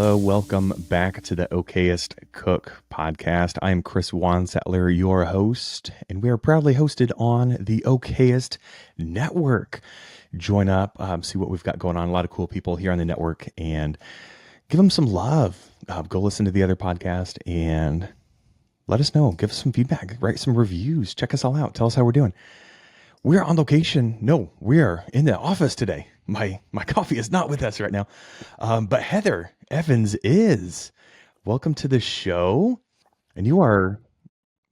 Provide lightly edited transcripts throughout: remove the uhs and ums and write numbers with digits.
Hello, welcome back to the Okayest Cook podcast. I am Chris Whonsetler, your host, and we are proudly hosted on the Okayest Network. Join up, see what we've got going on. A lot of cool people here on the network, and give them some love. Go listen to the other podcast and let us know. Give us some feedback. Write some reviews. Check us all out. Tell us how we're doing. We're on location. No, we're in the office today. My coffee is not with us right now, but Heather Evans is. Welcome to the show, and you are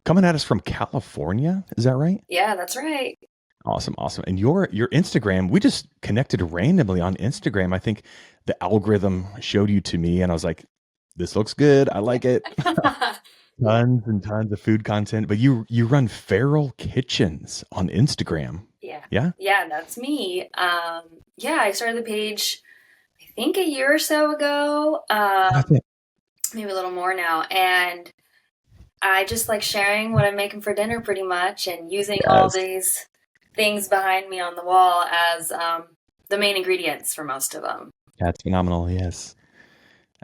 coming at us from California. Is that right? Yeah, that's right. Awesome. And your Instagram, we just connected randomly on Instagram. I think the algorithm showed you to me, and I was like, "This looks good. I like it." Tons and tons of food content, but you run Feral Kitchens on Instagram. Yeah. Yeah, that's me. Yeah, I started the page, I think a year or so ago, That's it. maybe a little more now. And I just like sharing what I'm making for dinner pretty much and using all Yes. these things behind me on the wall as the main ingredients for most of them. That's phenomenal. Yes.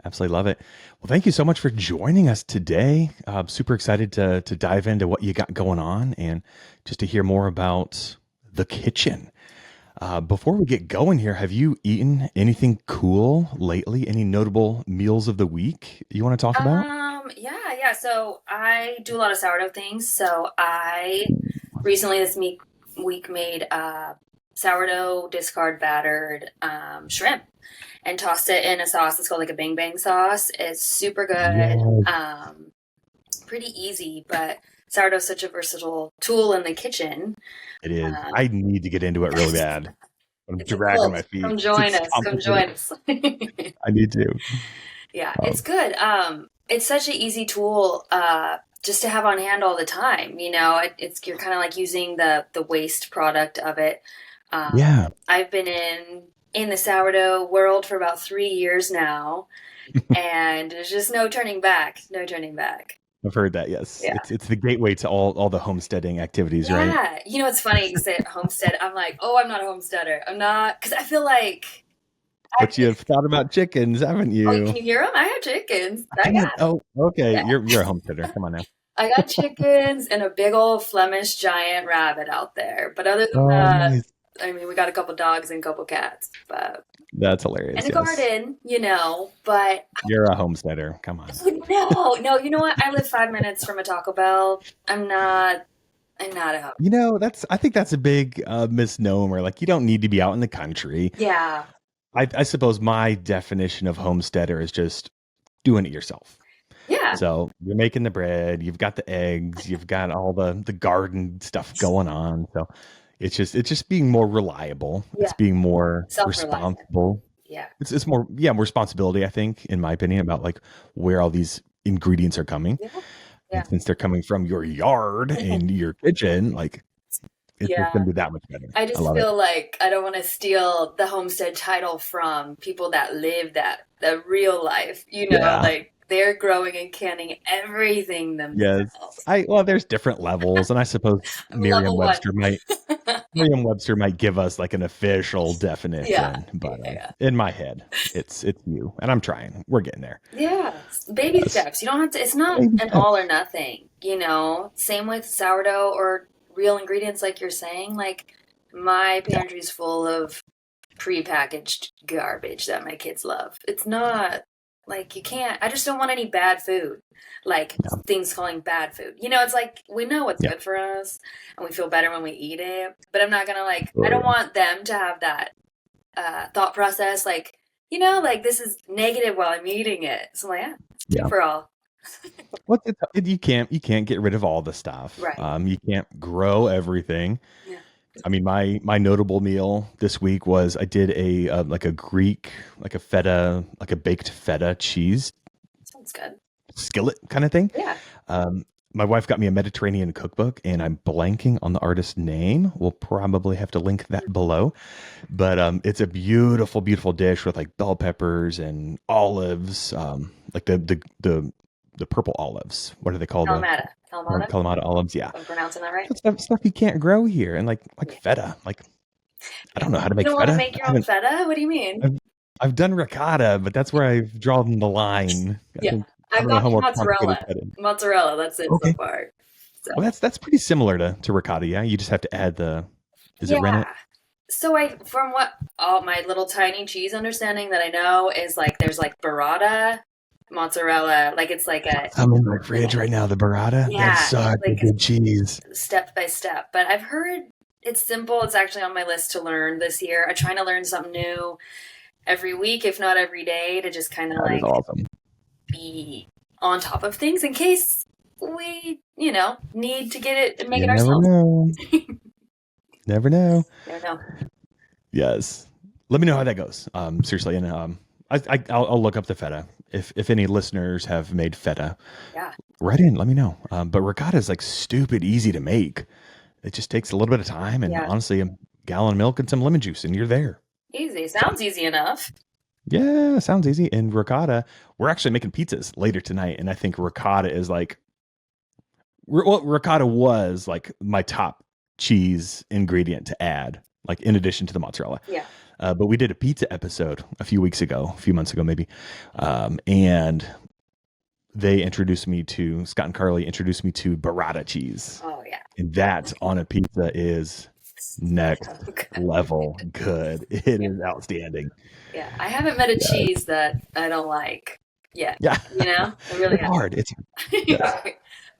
Absolutely love it. Well, thank you so much for joining us today. Super excited to dive into what you got going on and just to hear more about the kitchen. Before we get going here, have you eaten anything cool lately? Any notable meals of the week you want to talk about? Yeah. So I do a lot of sourdough things. So I recently week made sourdough discard battered shrimp and tossed it in a sauce. It's called like a bang bang sauce. It's super good. Yes. Pretty easy, but sourdough is such a versatile tool in the kitchen. It is. Um, I need to get into it really bad. I'm it's a dragging my cult. feet. Come join It's us. Come complicated. join us. I need to. Yeah, it's Um, good. It's such an easy tool just to have on hand all the time. You know, it's you're kind of like using the waste product of it. yeah. I've been in the sourdough world for about 3 years now, and there's just no turning back. No turning back. I've heard that. Yes. Yeah. It's the gateway to all the homesteading activities, right? Yeah. You know, it's funny you say homestead. I'm like, oh, I'm not a homesteader. I'm not, because I feel like, But you have thought about chickens, haven't oh, you? can you hear them? I have chickens. I can't. Oh, okay. Yeah. You're a homesteader. Come on now. I got chickens and a big old Flemish giant rabbit out there. But other than Oh, that, nice. I mean, we got a couple dogs and a couple cats, but That's and hilarious. a Yes. garden, you know. But You're a homesteader. Come on. no, you know what? I live 5 minutes from a Taco Bell. I'm not a home. I think that's a big misnomer. Like, you don't need to be out in the country. Yeah, I suppose my definition of homesteader is just doing it yourself. yeah, So you're making the bread, you've got the eggs, you've got all the garden stuff going on. So it's just being more reliable. It's yeah. being more Self-reliant. responsible. Yeah, It's more more responsibility, I think, in my opinion, about like where all these ingredients are coming. yeah, And yeah, since they're coming from your yard and your kitchen, like it's just yeah. gonna be that much better. I I just love it. feel like I don't want to steal the homestead title from people that live the real life, you know, Yeah. like they're growing and canning everything Yes. themselves. Well, there's different levels, and I suppose I'm level one. Merriam-Webster might give us like an official Yeah, definition, but yeah, in my head, it's you, and I'm trying. We're getting there. yeah. Baby Yes. steps. You don't have to, it's not Baby an steps. all or nothing, you know. Same with sourdough or real ingredients, like you're saying. Like my Yeah. pantry's full of prepackaged garbage that my kids love. It's not like you can't, I just don't want any bad food. Like Yeah. things calling bad food. You know, it's like we know what's Yeah. good for us and we feel better when we eat it. But I'm not gonna like I don't Totally. want them to have that thought process, like, you know, like this is negative while I'm eating it. So I'm like, yeah, it's good Yeah. for all. You can't get rid of all the stuff. Right. You can't grow everything. Yeah. I mean, my notable meal this week was I did a like a Greek, like a feta, like a baked feta cheese Sounds good. skillet kind of thing. Yeah. Um, my wife got me a Mediterranean cookbook, and I'm blanking on the artist's name. We'll probably have to link that below. But it's a beautiful, beautiful dish with like bell peppers and olives, like the purple olives. What are they called? Kalamata. Kalamata? Kalamata olives. Yeah, I'm pronouncing that right? stuff you can't grow here, and like feta. Like I don't know how to You make don't want to feta. make your own feta? What do you mean? I've done ricotta, but that's where I've drawn the line. I Yeah, think I I've don't know got how the more complicated mozzarella. that is. Mozzarella, that's it so Okay. far. So Well, that's pretty similar to ricotta. Yeah, you just have to add is it rennet? yeah. So I, from what all my little tiny cheese understanding that I know is like, there's like burrata, mozzarella, like it's like a, I'm in my fridge right now. The burrata. That's yeah, such a like good cheese. step by step. But I've heard it's simple. It's actually on my list to learn this year. I'm trying to learn something new every week, if not every day, to just kind of That is like awesome. be on top of things in case we, need to get it and make You it never ourselves. know. Never know. Never know. Yes. Let me know how that goes. Seriously, and I'll look up the feta if any listeners have made feta. Yeah. Write in. Let me know. But ricotta is like stupid easy to make. It just takes a little bit of time, and Yeah. honestly, a gallon of milk and some lemon juice, and you're there. Easy. Sounds easy enough. Yeah, sounds easy. And ricotta, we're actually making pizzas later tonight, and I think ricotta is like, well, ricotta was like my top cheese ingredient to add, like in addition to the mozzarella. Yeah. But we did a pizza episode a few months ago maybe, and Scott and Carly introduced me to burrata cheese. Oh, yeah. And that on a pizza is next level good. It is outstanding. Yeah. I haven't met a cheese that I don't like yet. Yeah. I really It's hard. It's yeah.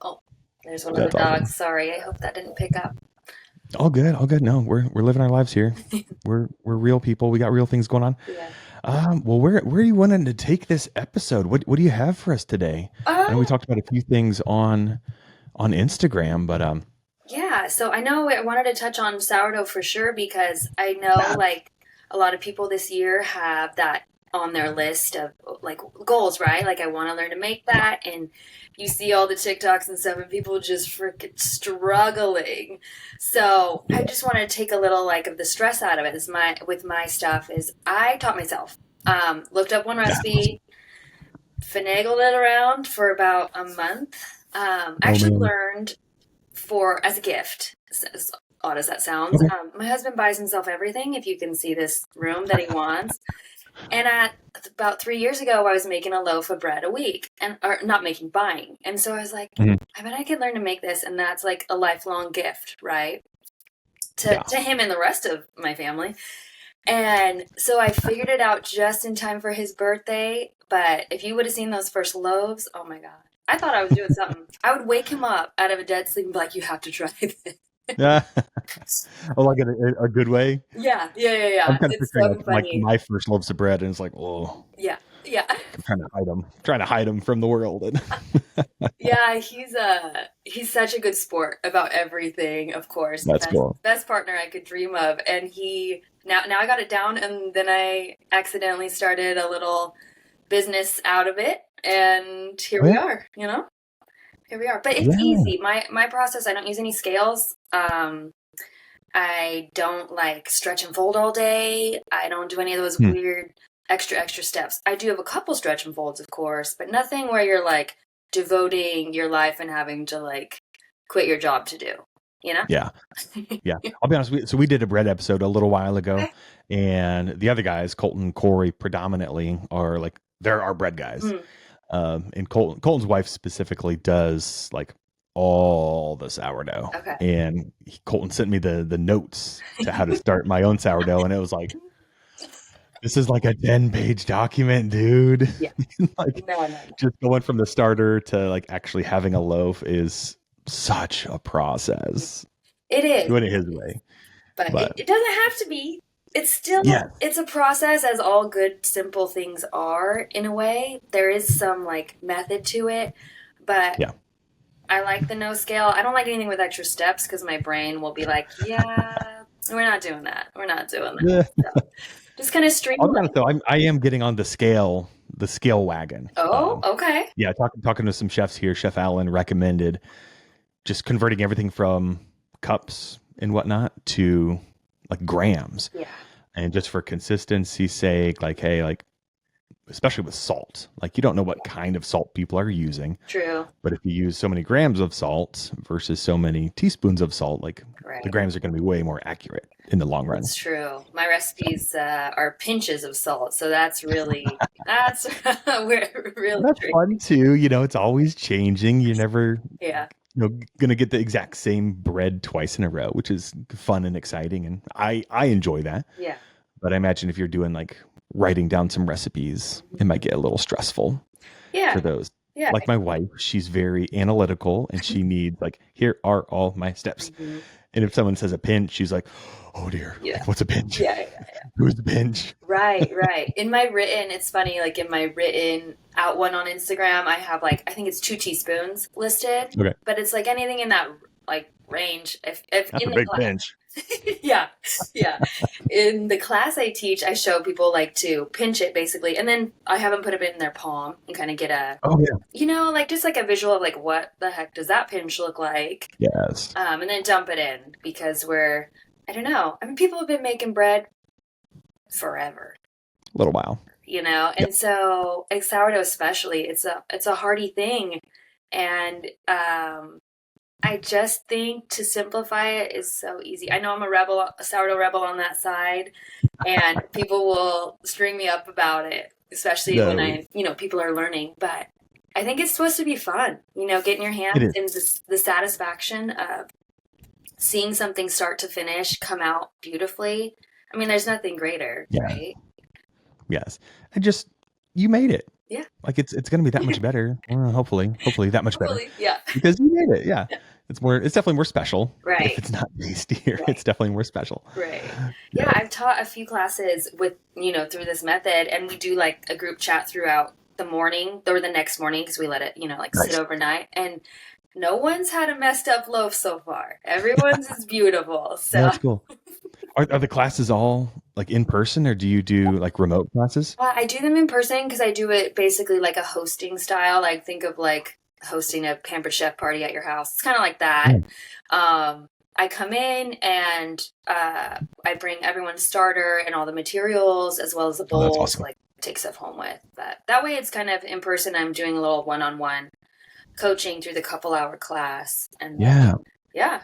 Oh, there's one of That's the dogs. awesome. Sorry. I hope that didn't pick up. All good. All good. No, we're living our lives here. We're real people. We got real things going on. Yeah. Well, where are you wanting to take this episode? What do you have for us today? I know we talked about a few things on Instagram, but yeah, so I know I wanted to touch on sourdough for sure because I know like a lot of people this year have that on their list of like goals, right? Like I want to learn to make that, and you see all the TikToks and stuff and people just freaking struggling. So I just want to take a little like of the stress out of it. With my stuff is I taught myself. Looked up one recipe, finagled it around for about a month. Actually learned as a gift, as odd as that sounds. Okay. My husband buys himself everything, if you can see this room, that he wants. And about 3 years ago, I was making a loaf of bread a week, buying. And so I was like, I bet I could learn to make this. And that's like a lifelong gift, right? To him and the rest of my family. And so I figured it out just in time for his birthday. But if you would have seen those first loaves, oh my God. I thought I was doing something. I would wake him up out of a dead sleep and be like, you have to try this. Yeah. Oh, like a good way? Yeah. I'm kind of It's picturing so like funny. my first loaves of bread, and it's like, oh. Yeah. I'm trying to hide them from the world. Yeah, he's such a good sport about everything, of course. That's cool. Best partner I could dream of. And now I got it down, and then I accidentally started a little business out of it, and here we are, Here we are. But it's easy. My process, I don't use any scales. I don't like stretch and fold all day. I don't do any of those weird extra steps. I do have a couple stretch and folds, of course, but nothing where you're like devoting your life and having to like quit your job to do, Yeah. I'll be honest. So we did a bread episode a little while ago, and the other guys, Colton, Corey, predominantly are like, they're our bread guys. And Colton's wife specifically does like all the sourdough. Okay. And Colton sent me the notes to how to start my own sourdough, and it was like, this is like a 10-page document, dude. Yeah. Like, No. just going from the starter to like actually having a loaf is such a process. It is. Doing it his way. But it doesn't have to be. It's still, it's a process, as all good, simple things are, in a way. There is some like method to it, but I like the no scale. I don't like anything with extra steps because my brain will be like, yeah, we're not doing that. So, just kind of streamline. I am getting on the scale wagon. Oh, okay. Yeah, talking to some chefs here. Chef Allen recommended just converting everything from cups and whatnot to like grams. Yeah. And just for consistency's sake, like, hey, like especially with salt. Like you don't know what kind of salt people are using, True. but if you use so many grams of salt versus so many teaspoons of salt, like the Right. grams are going to be way more accurate in the long run. That's true. My So recipes are pinches of salt, so that's really that's tricky. fun too. It's always changing. You're never, Yeah. going to get the exact same bread twice in a row, which is fun and exciting. And I enjoy that. Yeah. But I imagine if you're doing like writing down some recipes, it might get a little stressful Yeah. for those. Yeah. Like my wife, she's very analytical and she needs like, here are all my steps. Mhm. And if someone says a pinch, she's like, oh dear, Yeah. like what's a pinch? Yeah. Who's the pinch? Right, right. In my written, it's funny, like in my written out one on Instagram, I have like, I think it's 2 teaspoons listed, Okay, but it's like anything in that like range. If that's in a the big class, pinch. yeah, yeah. In the class I teach, I show people like to pinch it basically, and then I have them put it in their palm and kind of get a, Oh yeah. like just like a visual of like what the heck does that pinch look like, Yes. and then dump it in because I don't know. I mean, people have been making bread forever, A little while. Yep. and so like sourdough especially, it's a hearty thing, and I just think to simplify it is so easy. I know I'm a sourdough rebel on that side, and people will string me up about it, especially when No, people are learning. But I think it's supposed to be fun, getting your it hands is. in the satisfaction of seeing something start to finish come out beautifully. I mean, there's nothing greater, Yeah. right? Yes. And just you made it. Yeah. Like it's going to be that much better. Hopefully that much better Totally. Yeah. because you made it. Yeah. It's definitely more special. If Right. it's not tastier, Right. it's definitely more special. Right. Yeah, Yeah. I've taught a few classes with, through this method, and we do like a group chat throughout the morning or the next morning because we let it, like sit Nice. overnight. And no one's had a messed up loaf so far. Everyone's is beautiful. So That's cool. Are the classes all like in person or do you do like remote classes? I do them in person because I do it basically like a hosting style. Like think of like hosting a pampered chef party at your house. It's kind of like that. Yeah. I come in and I bring everyone's starter and all the materials as well as the Oh, that's bowls, awesome. like take stuff home with. But that way it's kind of in person. I'm doing a little one-on-one coaching through the couple-hour class. And Yeah. yeah,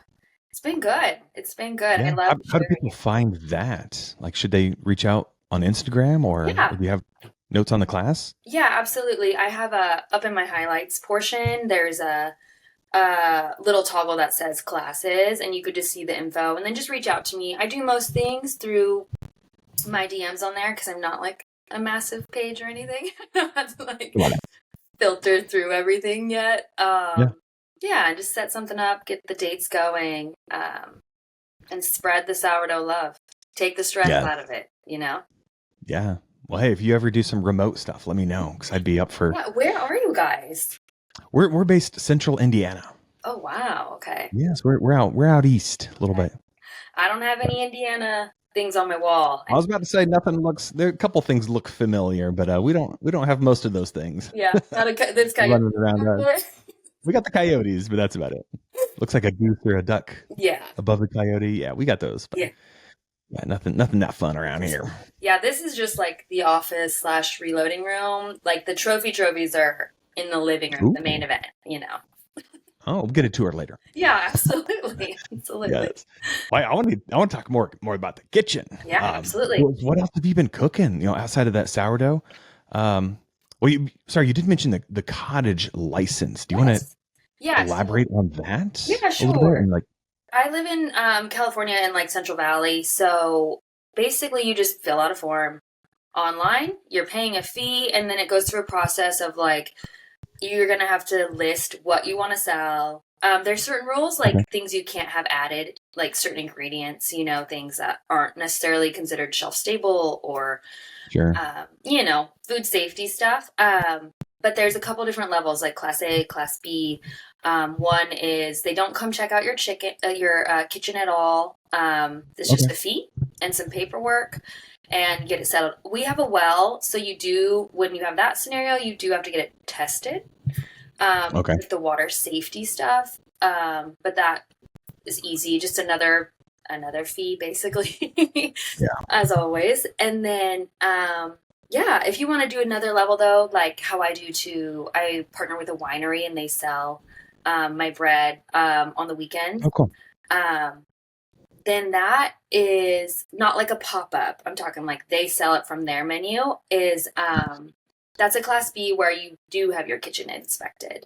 it's been good. It's been good. I Yeah. love How do sharing people it. find that? Like, should they reach out on Instagram or Yeah. do you have notes on the class? Yeah, absolutely. I have up in my highlights portion, there's a little toggle that says classes, and you could just see the info and then just reach out to me. I do most things through my DMs on there because I'm not like a massive page or anything. I don't have to like Come on. filter through everything yet. Yeah. Yeah, just set something up, get the dates going, and spread the sourdough love. Take the stress Yeah. out of it, Yeah. Well, hey, if you ever do some remote stuff, let me know because I'd be up for. Yeah, where are you guys? We're based central Indiana. Oh, wow. Okay. Yes, we're out east a little bit. I don't have any Indiana things on my wall. I was about to say nothing looks. There a couple things look familiar, but we don't have most of those things Yeah, that's kind of running around. We got the coyotes, but that's about it. Looks like a goose or a duck yeah, above the coyote. Yeah, we got those. But yeah. yeah, nothing that fun around here. Yeah, this is just like the office / reloading room. Like the trophies are in the living room, the main event, Oh, we'll get a tour later. Yeah, absolutely. Absolutely. Yes. Well, I want to talk more about the kitchen. Yeah, absolutely. What else have you been cooking? Outside of that sourdough. Well, you did mention the cottage license. Do you want to elaborate on that? Yeah, a little bit? sure. And I live in California in like Central Valley. So basically you just fill out a form online, you're paying a fee, and then it goes through a process of like, you're going to have to list what you want to sell. There's certain rules, like things you can't have added, like certain ingredients, things that aren't necessarily considered shelf stable or, sure. Food safety stuff. But there's a couple different levels, like Class A, Class B. One is they don't come check out your kitchen at all. It's just a fee and some paperwork and get it settled. We have a well, so when you have that scenario, you do have to get it tested with the water safety stuff. But that is easy, just another fee, basically, as always. And then Yeah, if you want to do another level though, like how I do too, I partner with a winery and they sell my bread on the weekend. Oh, cool. Um, then that is not like a pop up. I'm talking like they sell it from their menu. Is That's a class B where you do have your kitchen inspected.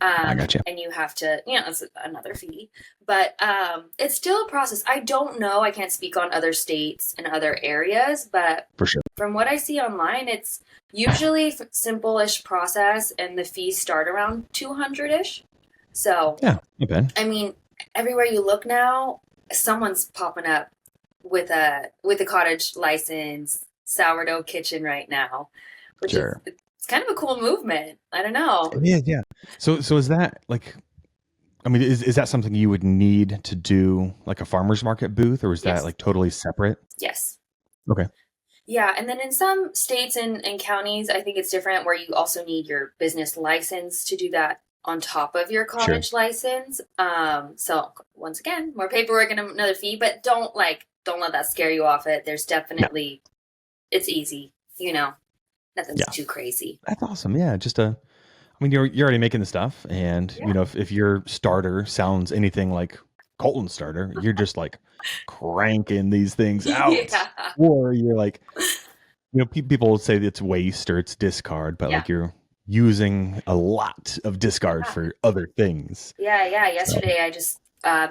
I got you. And you have to, it's another fee, but it's still a process. I don't know. I can't speak on other states and other areas, but For sure. from what I see online, it's usually simple-ish process, and the fees start around 200-ish. So, Yeah, not bad. I mean, everywhere you look now, someone's popping up with a cottage license sourdough kitchen right now, which is Sure. it's kind of a cool movement. I don't know. It is, yeah. So is that like, I mean, is that something you would need to do like a farmer's market booth, or is that Yes. like totally separate? Yes. Okay. Yeah, and then in some states and counties, I think it's different where you also need your business license to do that on top of your Sure. cottage license. So once again, more paperwork and another fee, but don't let that scare you off it. There's No. definitely it's easy, nothing's Yeah. too crazy. That's awesome. Yeah. I mean, you're already making the stuff, and Yeah. if your starter sounds anything like Colton's starter, you're just like cranking these things out, Yeah. or you're like, people will say it's waste or it's discard, but Yeah. like you're using a lot of discard Yeah. for other things. Yeah. So, Yesterday I just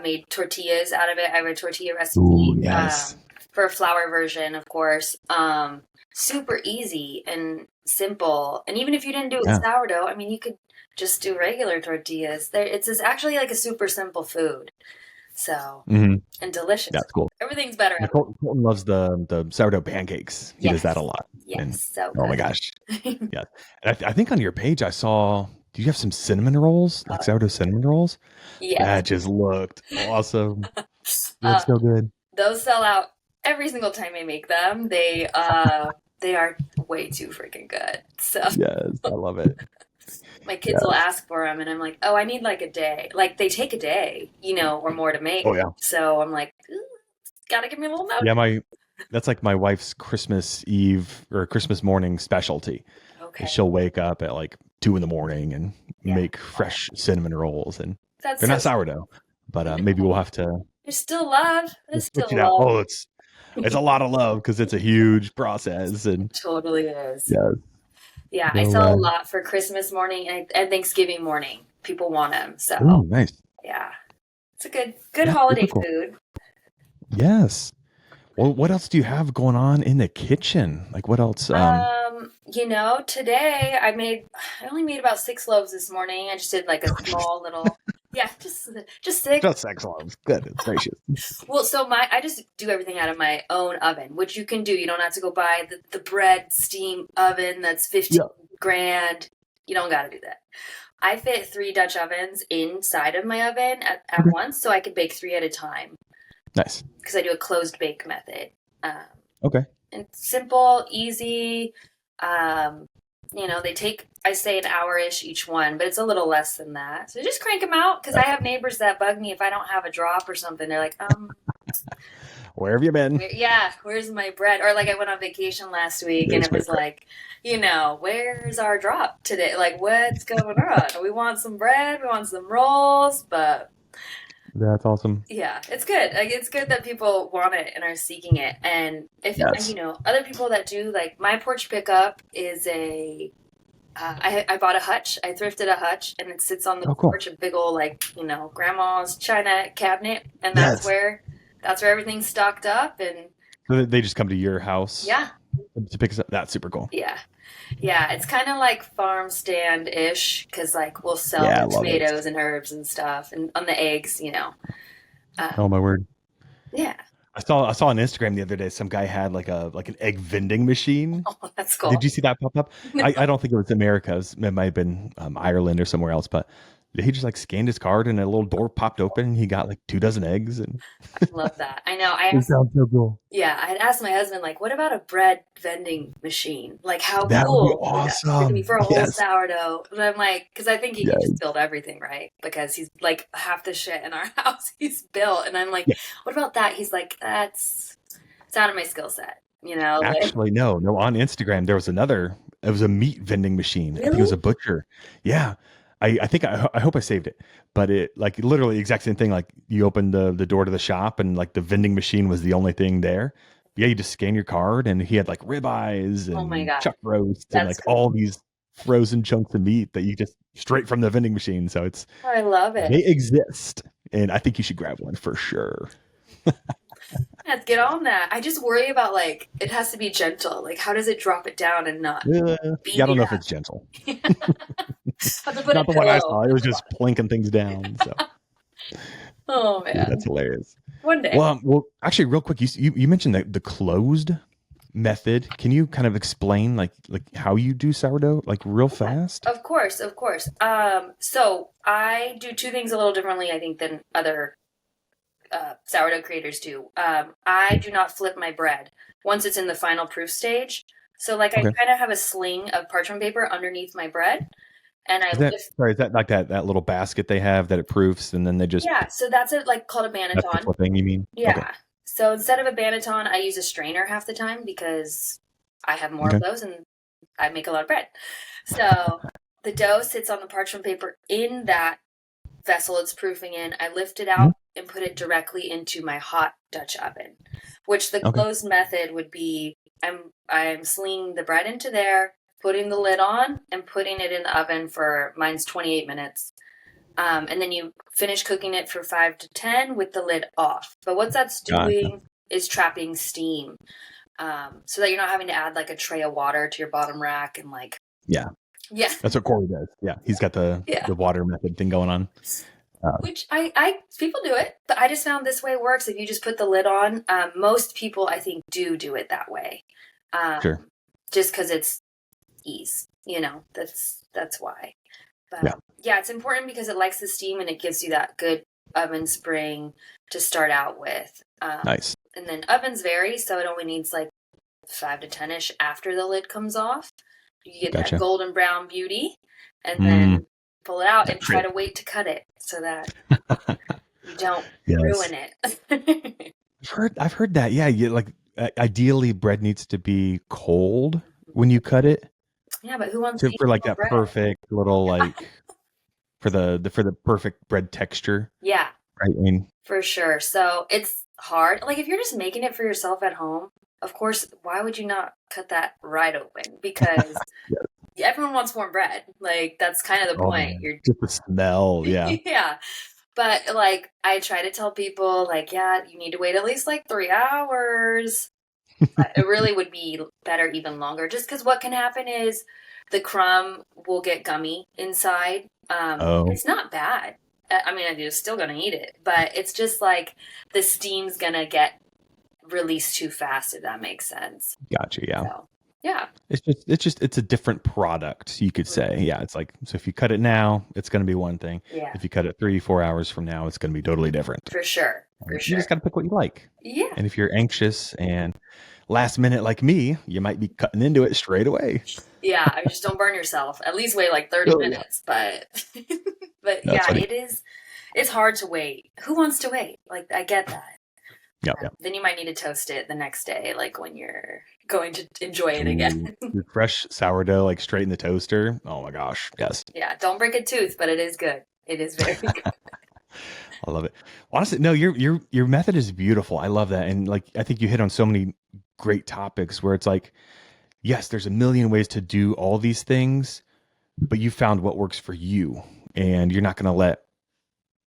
made tortillas out of it. I have a tortilla ooh, recipe yes. for a flour version, of course. Super easy and simple. And even if you didn't do it with Yeah. sourdough, I mean, you could just do regular tortillas. Actually like a super simple food. So, Hmm. and delicious. That's cool. Everything's better. Yeah, Colton loves the sourdough pancakes. He does that a Yes. lot. And Yes. So oh my good. gosh. Yeah. And I think on your page I saw, do you have some cinnamon rolls? Like Uh, sourdough cinnamon rolls? yes. That just looked awesome. Uh, Looks so good. those sell out every single time I make them. They are way too freaking good. So Yes, I love it. my kids will Yes. ask for them, and I'm like, oh, I need like a day. Like they take a day, or more to make. Oh yeah. So I'm like, gotta give me a little note. Yeah, that's like my wife's Christmas Eve or Christmas morning specialty. Okay. She'll wake up at like 2 a.m. and Yeah. make fresh cinnamon rolls, and That's they're so not sourdough, but maybe we'll no. have to There's still love. There's switch it still out. love. Oh, it's a lot of love because it's a huge process, and Totally is. yeah, Yeah, I no sell a way. lot for Christmas morning and Thanksgiving morning. People want them. So Ooh, nice. yeah, it's a good Yeah, holiday super cool. food. Yes. Well, what else do you have going on in the kitchen? Like what else? Today I only made about 6 loaves this morning. I just did like a small little, yeah, just six. Just sex loves. Good gracious. Well, so I just do everything out of my own oven, which you can do. You don't have to go buy the bread steam oven that's 15 Yeah. grand. You don't got to do that. I fit 3 Dutch ovens inside of my oven at Okay. once, so I could bake 3 at a time Nice. because I do a closed bake method. Okay. And simple, easy. Um, they take, I say, an hour-ish each one, but it's a little less than that. So just crank them out because I have neighbors that bug me if I don't have a drop or something. They're like, Where have you been? yeah, where's my bread? Or like I went on vacation last week and There's it my was bread. like, where's our drop today? Like, what's going on? We want some bread, we want some rolls, but That's awesome. yeah, it's good. Like it's good that people want it and are seeking it. And if Yes. other people that do, like my porch pickup is I bought a hutch. I thrifted a hutch, and it sits on the Oh, cool. porch, a big old grandma's china cabinet, and Yes. that's where everything's stocked up. And So they just come to your house yeah, to pick us up. That's super cool. yeah, yeah. It's kind of like farm stand ish because like we'll sell Yeah, I the love it. tomatoes and herbs and stuff, and on the eggs. Oh my word. Yeah. I saw on Instagram the other day some guy had like an egg vending machine. Oh, that's Did cool. you see that pop up? I don't think it was America. It might have been Ireland or somewhere else, but he just like scanned his card and a little door popped open and he got like 2 dozen eggs and I love that. I know. it sounds so cool. Yeah, I had asked my husband, like, what about a bread vending machine? Like, how That would be cool would that be awesome. for a whole Yes. sourdough? And I'm like, because I think he could just Yes. build everything, right? Because he's like half the shit in our house he's built. And I'm like, Yeah. what about that? He's like, it's out of my skill set. you know, like, Actually, no. On Instagram, there was another. It was a meat vending machine. I think it was really? a butcher. Yeah, I think I hope I saved it. But it like literally exact same thing. Like you opened the door to the shop, and like the vending machine was the only thing there. Yeah, you just scan your card, and he had like ribeyes Oh my and God, chuck roast and that's like all cool. these frozen chunks of meat that you just straight from the vending machine. So it's I love it. they exist, and I think you should grab one for sure. Let's get on that. I just worry about like it has to be gentle. Like, how does it drop it down and not Yeah, beat yeah, I don't you know if up? it's gentle. Have to put a Not the one I pillow. saw. It was just plinking things down. So. Oh Yeah, that's man, hilarious. one day. Well, actually, real quick, you mentioned the closed method. Can you kind of explain like how you do sourdough, like real Yeah, fast? of course, of course. So I do two things a little differently, I think, than other sourdough creators do. I do not flip my bread once it's in the final proof stage. So, like, I Okay. kind of have a sling of parchment paper underneath my bread, and I Is that lift. sorry? Is that like that little basket they have that it proofs, and then they just Yeah, so that's it, like called a that's the banneton. flipping? You mean? Okay. Yeah. So instead of a banneton, I use a strainer half the time because I have more of Okay. those and I make a lot of bread. So the dough sits on the parchment paper in that vessel it's proofing in. I lift it Mhm. out and put it directly into my hot Dutch oven, which the Okay. closed method would be I'm slinging the bread into there, putting the lid on, and putting it in the oven for mine's 28 minutes. And then you finish cooking it for 5 to 10 with the lid off. But what that's Gotcha. doing is trapping steam, so that you're not having to add like a tray of water to your bottom rack and like, Yeah, yeah, that's what Corey does. Yeah, he's got the yeah. the water method thing going on. Which I people do it, but I just found this way works. If you just put the lid on, most people I think do it that way, Sure. just because it's ease. You know, that's why. Yeah. But yeah, it's important because it likes the steam and it gives you that good oven spring to start out with. Nice. And then ovens vary, so it only needs like 5 to 10ish after the lid comes off. You get that Gotcha. golden brown beauty, and Mm, then pull it out that and try crisp. to wait to cut it so that you don't Yes. ruin it. I've heard that. Yeah, like ideally bread needs to be cold when you cut it Yeah, but who wants to to eat for like cold that bread? perfect little like for the perfect bread texture, Yeah, right? I mean, for sure. So it's hard. Like if you're just making it for yourself at home, of course, why would you not cut that right open? Because yeah. everyone wants warm bread. Like that's kind of the Oh point. man, You're just the smell. Yeah. yeah. But like I try to tell people like, yeah, you need to wait at least like 3 hours. But it really would be better even longer just because what can happen is the crumb will get gummy inside. Oh, It's not bad. I mean, you're still gonna eat it, but it's just like the steam's gonna get released too fast, if that makes sense. gotcha. Yeah. So, yeah. It's a different product, you could say. Mhm. Yeah, it's like so if you cut it now, it's going to be one thing. Yeah, If you cut it 3, 4 hours from now, it's going to be totally different. for sure. For You sure. just got to pick what you like. Yeah. And if you're anxious and last minute like me, you might be cutting into it straight away. Yeah, I just don't burn yourself. At least wait like 30 Oh yeah, minutes, but but that's yeah, funny. it's hard to wait. Who wants to wait? Like I get that. Yeah, yeah. Then you might need to toast it the next day, like when you're going to enjoy it again. Ooh, your fresh sourdough like straight in the toaster. Oh my gosh, yes, Yeah, don't break a tooth, but it is good. It is very good. I love it. Honestly, no, your method is beautiful. I love that, and like I think you hit on so many great topics where it's like, yes, there's a million ways to do all these things, but you found what works for you, and you're not going to let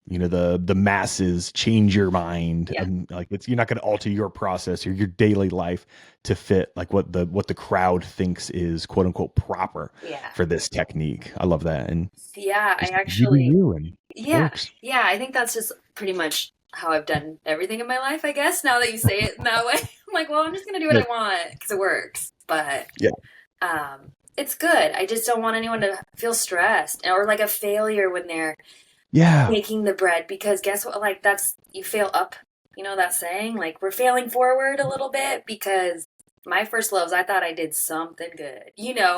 the masses change your mind. Yeah, Like it's you're not going to alter your process or your daily life to fit like what the crowd thinks is quote unquote proper yeah, for this technique. I love that, and yeah. I just you do actually, you, and it yeah, works. yeah. I think that's just pretty much how I've done everything in my life. I guess now that you say it in that way, I'm like, well, I'm just gonna do what Yeah, I want because it works. But yeah, it's good. I just don't want anyone to feel stressed or like a failure when they're yeah. making the bread because guess what? Like that's you fail up. You know that saying? Like we're failing forward a little bit because my first loaves, I thought I did something good,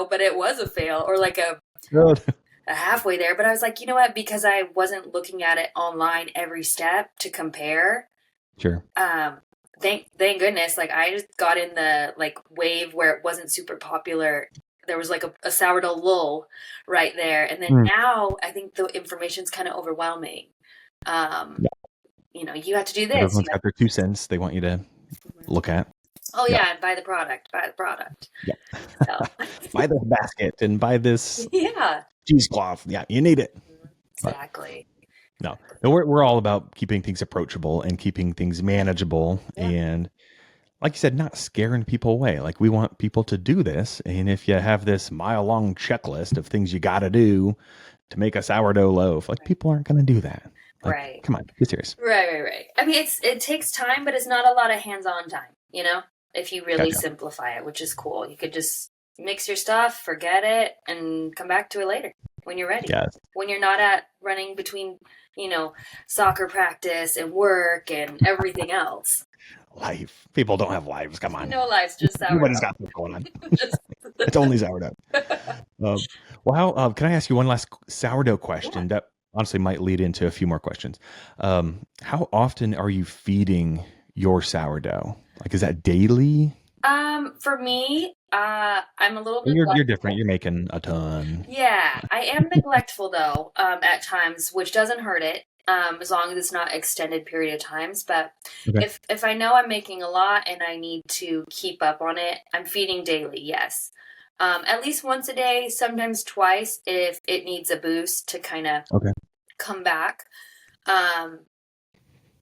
but it was a fail or like Good. a halfway there. But I was like, you know what? Because I wasn't looking at it online every step to compare, Sure. um, thank goodness. Like I just got in the like wave where it wasn't super popular. There was like a sourdough lull right there, and then Mm. now I think the information's kind of overwhelming. Um, Yeah. you have to do this. Everyone's got their 2 cents they want you to look at. Oh Yeah. yeah, and buy the product. Buy the product. Yeah. So Buy this basket and buy this yeah, cheesecloth. Yeah, you need it. But exactly. no, we're all about keeping things approachable and keeping things manageable, Yeah. and like you said, not scaring people away. Like we want people to do this, and if you have this mile-long checklist of things you got to do to make a sourdough loaf, like people aren't going to do that. Like, Right. come on, be serious. Right. I mean, it takes time, but it's not a lot of hands-on time, if you really Gotcha. simplify it, which is cool. You could just mix your stuff, forget it, and come back to it later when you're ready. Yes. When you're not running between, soccer practice and work and everything else. Life. People don't have lives. Come on. No lives, just sourdough. Everybody's got stuff going on. It's only sourdough. Well, how can I ask you one last sourdough question that honestly might lead into a few more questions? How often are you feeding your sourdough? Like, is that daily? For me, I'm a little neglectful. You're different. You're making a ton. Yeah, I am neglectful though, at times, which doesn't hurt it, as long as it's not extended period of times. But Okay. if I know I'm making a lot and I need to keep up on it, I'm feeding daily, yes. At least once a day, sometimes twice if it needs a boost to kind of come back.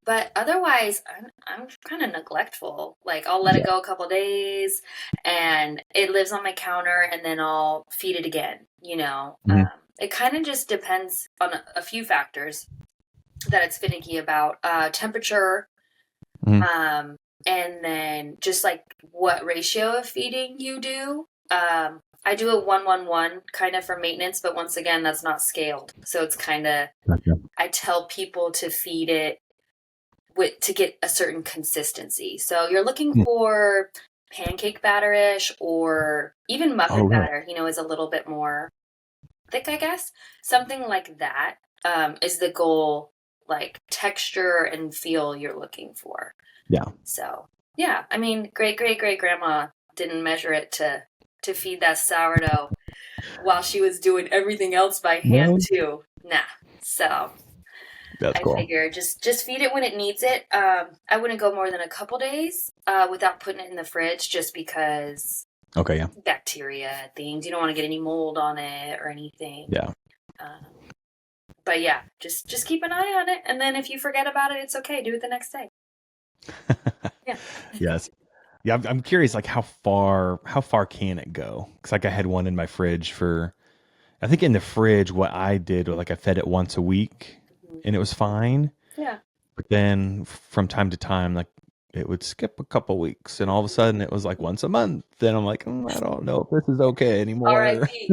But otherwise, I'm kind of neglectful. Like I'll let it go a couple days, and it lives on my counter, and then I'll feed it again. It kind of just depends on a few factors that it's finicky about. Temperature, and then just like what ratio of feeding you do. I do a 1-1-1 kind of for maintenance, but once again, that's not scaled. So it's kind of, I tell people to feed it to get a certain consistency. So you're looking for pancake batter-ish or even muffin batter, is a little bit more thick, I guess. Something like that is the goal, like texture and feel you're looking for. Yeah. So, yeah, I mean, great-great-great-grandma didn't measure it to feed that sourdough while she was doing everything else by hand too. Nah. So that's cool. I figure just feed it when it needs it. I wouldn't go more than a couple days without putting it in the fridge, just because bacteria, things. You don't want to get any mold on it or anything. Yeah. But yeah, just keep an eye on it, and then if you forget about it, it's okay. Do it the next day. Yeah. Yes. Yeah, I'm curious, like how far can it go? Because like I had one in my fridge I think in the fridge, what I did was like I fed it once a week, and it was fine. Yeah. But then from time to time, like it would skip a couple weeks, and all of a sudden it was like once a month. Then I'm like, I don't know if this is okay anymore. R.I.P.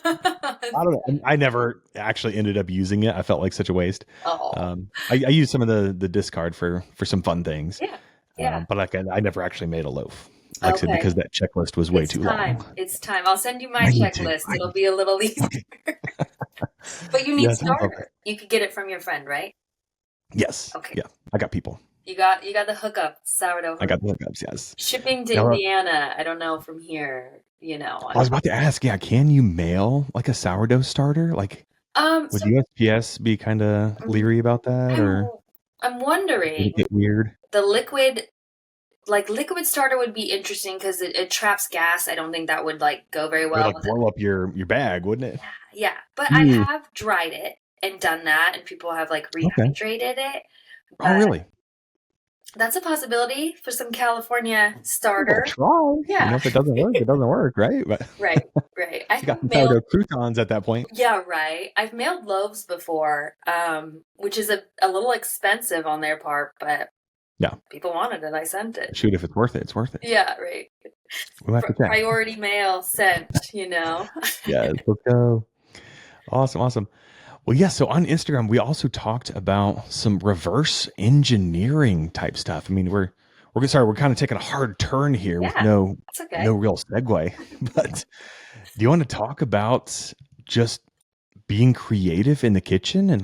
I don't know. I never actually ended up using it. I felt like such a waste. Oh. I used some of the discard for some fun things. Yeah. Yeah. But I never actually made a loaf. Like I said, because that checklist was way too long. It's time. I'll send you my checklist. It'll be a little easier. But you need starter. You could get it from your friend, right? Yes. Okay. Yeah. I got people. You got the hookup, sourdough. I got the hookups, yes. Shipping to Indiana, I don't know from here, I was about to ask, can you mail like a sourdough starter? Like would USPS be kind of leery about that, or I'm wondering. Would it get weird? The liquid starter would be interesting because it traps gas. I don't think that would go very well. It would blow up your bag, wouldn't it? Yeah. But I have dried it and done that, and people have rehydrated it. Oh, really? That's a possibility for some California starter. Try. Yeah. If it doesn't work, it doesn't work, right? But right. You got some sourdough croutons at that point. Yeah, right. I've mailed loaves before, which is a little expensive on their part, but people wanted it. I sent it. Shoot, if it's worth it, it's worth it. Yeah, right. We'll have to check. Priority mail sent, Yes, let's go. Awesome. Well, yeah, so on Instagram, we also talked about some reverse engineering type stuff. I mean, we're kind of taking a hard turn here with no real segue. But do you want to talk about just being creative in the kitchen and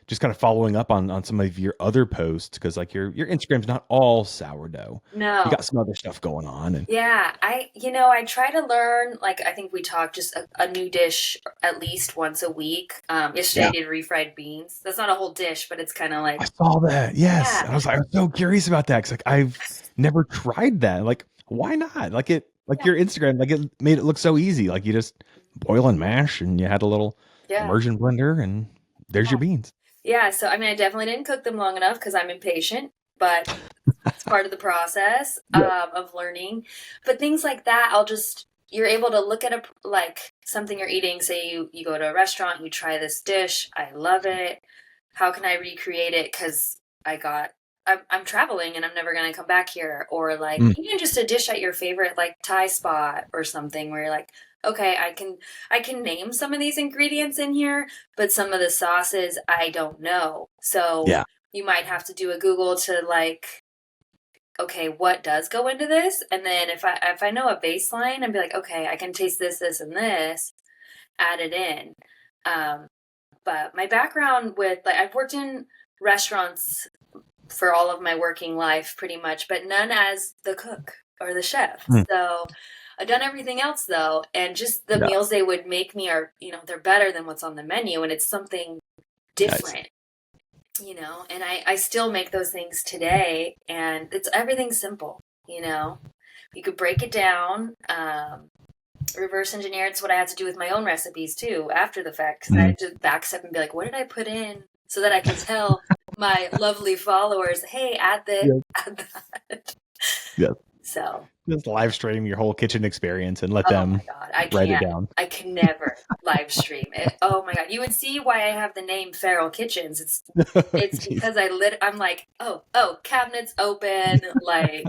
just kind of following up on some of your other posts, because like your Instagram's not all sourdough. You No. got some other stuff going on, and Yeah, I try to learn, like, I think we talked, just a new dish at least once a week. Yesterday I yeah, did refried beans. That's not a whole dish, but it's kind of I like, saw that. Yes, yeah, and I was so curious about that because like I've never tried that. Like, why not? Like yeah, your Instagram, like it made it look so easy. Like you just boil and mash, and you had a little yeah, immersion blender, and there's your yeah. beans. Yeah, so I mean, I definitely didn't cook them long enough because I'm impatient, but it's part of the process Yeah. of learning. But things like that, you're able to look at like something you're eating. Say you go to a restaurant, you try this dish, I love it. How can I recreate it? Because I'm traveling and I'm never going to come back here. Or like Mm, even just a dish at your favorite like Thai spot or something where you're like, okay, I can name some of these ingredients in here, but some of the sauces I don't know. So yeah. you might have to do a Google to like, okay, what does go into this? And then if I know a baseline, I'd be like, okay, I can taste this, this, and this, add it in. Um, but my background with like I've worked in restaurants for all of my working life pretty much, but none as the cook or the chef. Mm, So I've done everything else though, and just the yeah. meals they would make me are, they're better than what's on the menu, and it's something Nice. different, and I still make those things today, and everything's simple. You could break it down, reverse engineer. It's what I had to do with my own recipes too after the fact, because I Mm, had to backstep and be like, what did I put in, so that I could tell my lovely followers, hey, add this, yeah. add that. Yeah. So, Just live stream your whole kitchen experience and let oh my them God, I write it can't. down. I can never live stream it. Oh my God, you would see why I have the name Feral Kitchens. It's Jeez, because I'm like, oh, cabinets open, like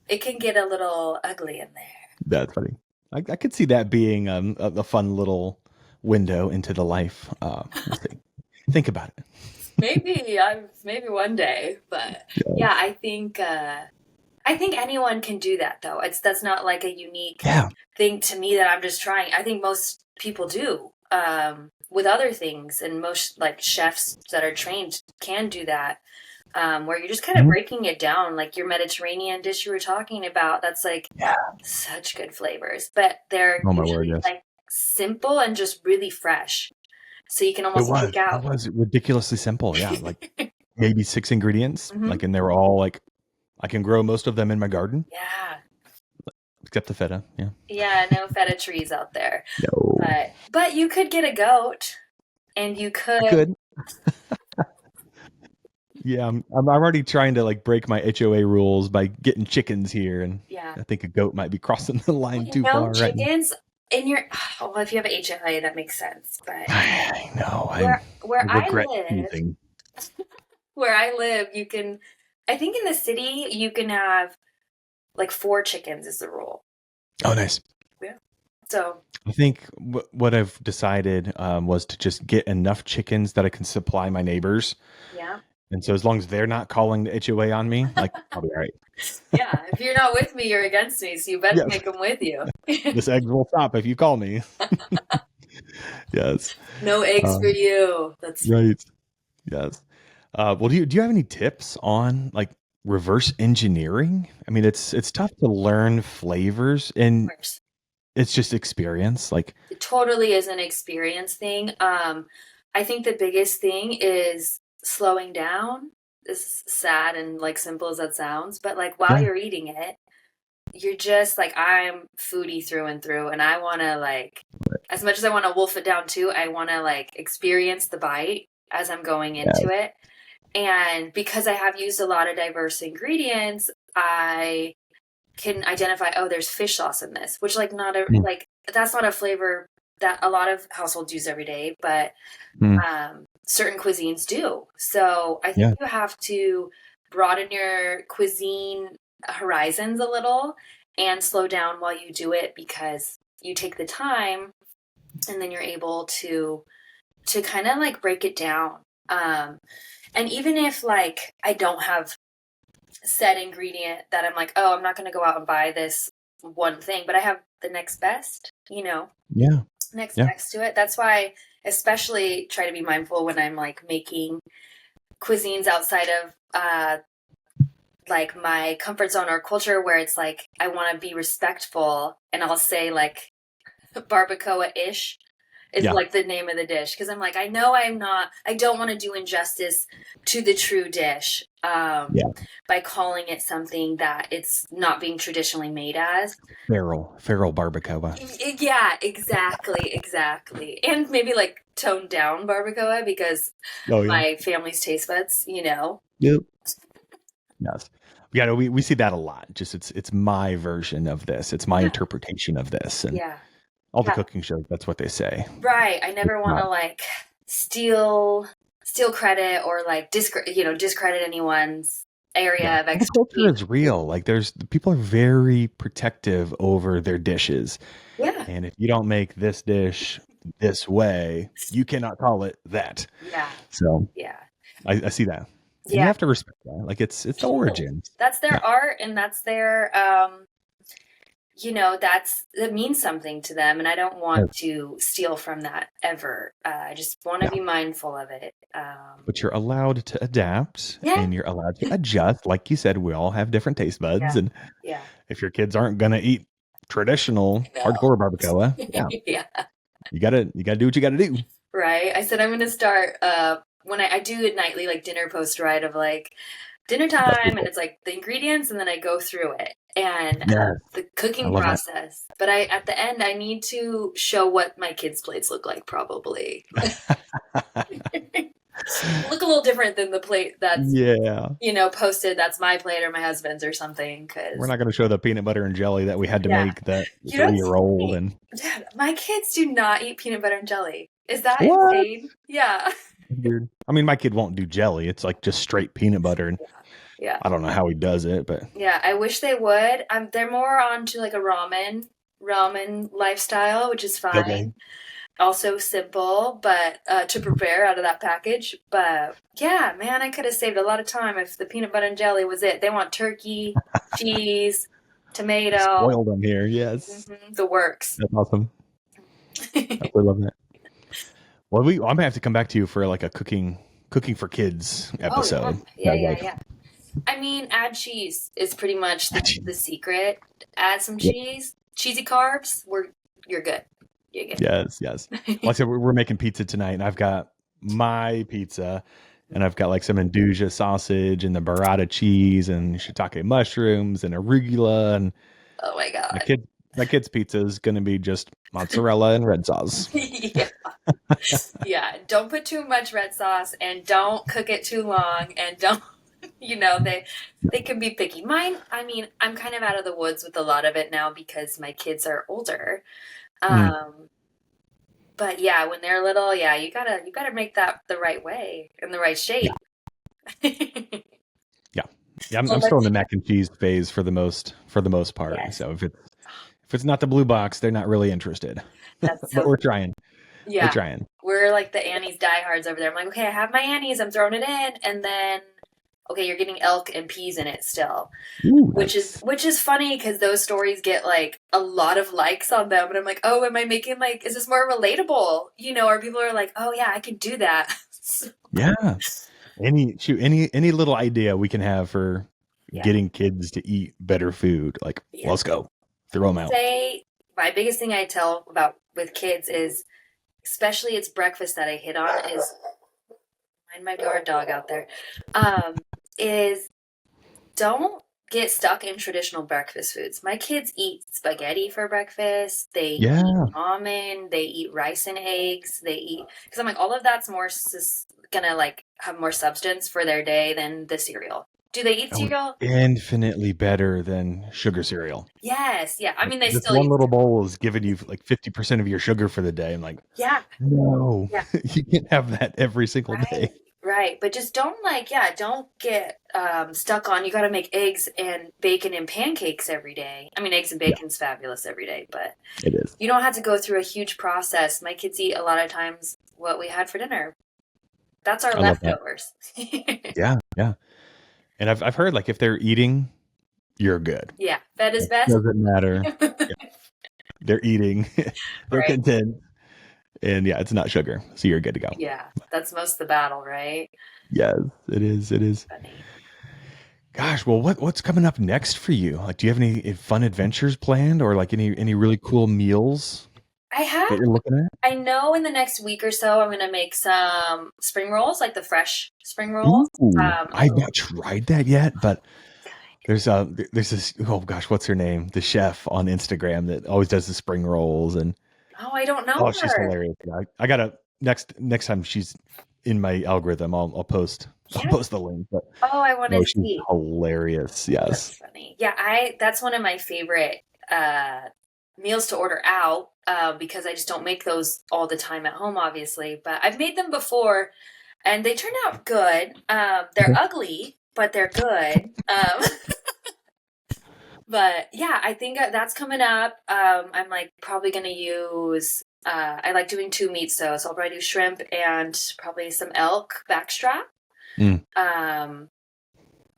it can get a little ugly in there. that's funny. I could see that being a fun little window into the life. We'll see. Think about it. Maybe one day, but Yeah. yeah, I think anyone can do that though. That's not like a unique Yeah. thing to me that I'm just trying. I think most people do with other things, and most like chefs that are trained can do that. Where you're just kind of Mhm. breaking it down, like your Mediterranean dish you were talking about. That's like Yeah. such good flavors, but they're Oh my word, usually yes. like simple and just really fresh. So you can It almost was. pick It out. was ridiculously simple. Yeah. Like maybe 6 ingredients. Hmm. Like, and they were all like I can grow most of them in my garden, Yeah. except the feta. Yeah. Yeah, no feta trees out there. No. But you could get a goat, and you I could. could. Yeah, I'm already trying to like break my HOA rules by getting chickens here, and Yeah. I think a goat might be crossing the line too No far right now. chickens in your. Oh, well, if you have HFA, that makes sense. But I know. where I where I regret live, choosing. you can. I think in the city you can have like 4 chickens is the rule. Oh, nice. Yeah. So I think what I've decided was to just get enough chickens that I can supply my neighbors, yeah, and so as long as they're not calling the HOA on me, like I'll be all right. yeah. If you're not with me, you're against me. So you better Yes, take them with you. this egg will stop if you call me. Yes. No eggs for Um, you. That's right. Yes. Well, do you have any tips on like reverse engineering? I mean, it's tough to learn flavors, and worse. it's just experience. Like, It totally is an experience thing. I think the biggest thing is slowing down. As sad and like simple as that sounds, but like while yeah, you're eating it, you're just like, I'm foodie through and through, and I want to like, as much as I want to wolf it down too, I want to like experience the bite as I'm going yeah, into it. And because I have used a lot of diverse ingredients, I can identify, oh, there's fish sauce in this, which like not a mm, like that's not a flavor that a lot of households use every day, but mm, certain cuisines do. So I think yeah, you have to broaden your cuisine horizons a little and slow down while you do it, because you take the time and then you're able to kind of like break it down. And even if like I don't have set ingredient that I'm like, oh, I'm not going to go out and buy this one thing, but I have the next best, yeah, next yeah. best to it. That's why especially try to be mindful when I'm like making cuisines outside of like my comfort zone or culture where it's like I want to be respectful and I'll say like barbacoa-ish is Yeah. like the name of the dish because I'm like I don't want to do injustice to the true dish Yeah. by calling it something that it's not being traditionally made as. Feral barbacoa. Yeah, exactly. And maybe like toned down barbacoa because Oh yeah. my family's taste buds, Yep. Yes. Yeah, we see that a lot. Just it's my version of this. It's my Yeah, interpretation of this. And yeah, all the yeah. cooking shows, that's what they say. Right. I It's never want not. to like steal credit or like discredit anyone's Yeah. area of Well, the culture expertise. is real. Like people are very protective over their dishes. Yeah. And if you don't make this dish this way, you cannot call it that. Yeah. So Yeah. I see that. And you Yeah. have to respect that. Like it's the Totally. origins. That's Yeah. their art and that's their that means something to them and I don't want to steal from that ever. I just want to Yeah. be mindful of it. But you're allowed to adapt Yeah. and you're allowed to adjust. Like you said, we all have different taste buds. Yeah. And Yeah. if your kids aren't gonna eat traditional No. hardcore barbacoa, yeah, Yeah. you gotta do what you gotta do. Right. I said I'm gonna start when I do a nightly like dinner post right of like dinner That's time and beautiful. it's like the ingredients and then I go through it and Yes. the I cooking love that. process. But I at the end I need to show what my kids' plates look like probably. Look a little different than the plate that's Yeah. posted that's my plate or my husband's or something We're because not gonna show the peanut butter and jelly that we had to yeah. make that It's 3-year-old funny. and Dad, my kids do not eat peanut butter and jelly. Is that what? insane? Yeah. Weird. I mean, my kid won't do jelly. It's like just straight peanut butter, and Yeah. I don't know how he does it, but Yeah, I wish they would. They're more on to like a ramen lifestyle, which is okay. fine. Also simple, but to prepare out of that package. But yeah, man, I could have saved a lot of time if the peanut butter and jelly was it. They want turkey, cheese, tomato, Spoiled them here. Yes, the works. that's awesome. Absolutely love that. Well, I'm gonna have to come back to you for like a cooking for kids Oh yeah, episode. yeah, That yeah, like, yeah. I mean, add cheese is pretty much the secret. Add some yep. cheese, cheesy carbs. You're good. You're good. Yes. Like I said, we're making pizza tonight, and I've got my pizza, and I've got like some Induja sausage and the burrata cheese and shiitake mushrooms and arugula, and Oh my my God. kid my kid's pizza is gonna be just mozzarella and red sauce. Yeah. Yeah. Don't put too much red sauce and don't cook it too long and don't they can be picky. Mine, I mean, I'm kind of out of the woods with a lot of it now because my kids are older. Mm, Um, but yeah, when they're little, yeah, you gotta make that the right way in the right yeah, shape. yeah, yeah. I'm Well, still in let's the mac and cheese phase for the most part. yes. So if it's not the blue box, they're not really interested. That's But so we're trying. We're yeah. trying. We're like the Annie's diehards over there. I'm like, okay, I have my Annie's, I'm throwing it in, and then okay, you're getting elk and peas in it still. Ooh, Which is nice. which is funny because those stories get like a lot of likes on them, and I'm like, oh, am I making like is this more relatable? Or people are like, oh yeah, I can do that. Yeah. Any little idea we can have for Yeah, getting kids to eat better food, like yeah. let's go. I Throw them would out. say my biggest thing I tell about with kids is, especially it's breakfast that I hit on is mind my guard dog out there. Is don't get stuck in traditional breakfast foods. My kids eat spaghetti for breakfast. They eat Yeah. ramen. They eat rice and eggs. Because I'm like, all of that's gonna like have more substance for their day than the cereal. Do they eat Oh, cereal? infinitely better than sugar cereal. Yes. Yeah. I mean, they This still one eat little cereal. bowl is giving you like 50% of your sugar for the day. I'm like, Yeah. no, Yeah. you can't have that every single Right. day. Right. But just don't get stuck on you got to make eggs and bacon and pancakes every day. I mean, eggs and Yeah, bacon's fabulous every day, but it is. you don't have to go through a huge process. My kids eat a lot of times what we had for dinner. That's our I love that. leftovers. Yeah. And I've heard like if they're eating, you're good. Yeah, fed is It best. doesn't matter. Yeah, they're eating, they're Right. content, And yeah, it's not sugar, so you're good to go. Yeah, that's most of the battle, right? Yes, it is. It is. Funny. Gosh, well, what's coming up next for you? Like, do you have any fun adventures planned, or like any really cool meals I that have, you're looking at? I know in the next week or so, I'm gonna make some spring rolls, like the fresh spring rolls. Ooh, I I've not tried that yet, but there's this, oh gosh, what's her name? The chef on Instagram that always does the spring rolls, and oh, I don't know oh, she's her. hilarious. I gotta next time she's in my algorithm, I'll post I'll Yeah. post the link. But Oh, I want no, to she's see. hilarious. That's Yes. funny. Yeah, I that's one of my favorite meals to order out because I just don't make those all the time at home, obviously. But I've made them before, and they turn out good. They're Okay. ugly, but they're good. But yeah, I think that's coming up. I'm like probably gonna use. I like doing two meats though, so I'll probably do shrimp and probably some elk backstrap. Mm, Um,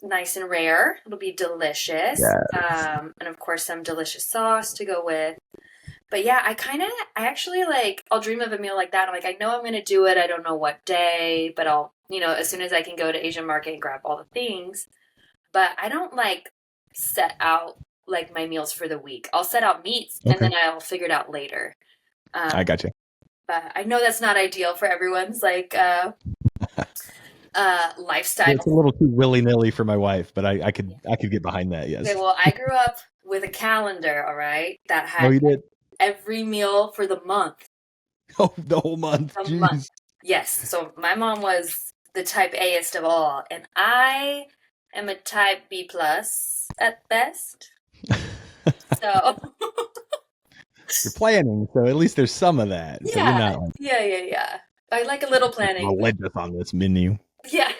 Nice and rare. It'll be delicious. yeah. And of course, some delicious sauce to go with. But yeah, I actually like, I'll dream of a meal like that. I'm like, I know I'm going to do it. I don't know what day, but I'll, as soon as I can go to Asian market and grab all the things. But I don't like set out like my meals for the week. I'll set out meats and Okay. then I'll figure it out later. I Um, got you. but I know that's not ideal for everyone's like It's a lifestyle. little too willy nilly for my wife, but I could get behind that. Okay, Yes. well, I grew up with a calendar, all right, that Oh, had you did. every meal for the month. Oh, the whole month. A month. Jeez. Yes. So my mom was the type Aist of all, and I am a type B plus at best. So You're planning, so at least there's some of that. So you're yeah, not like yeah. I like a little planning, but religious on this menu. yeah,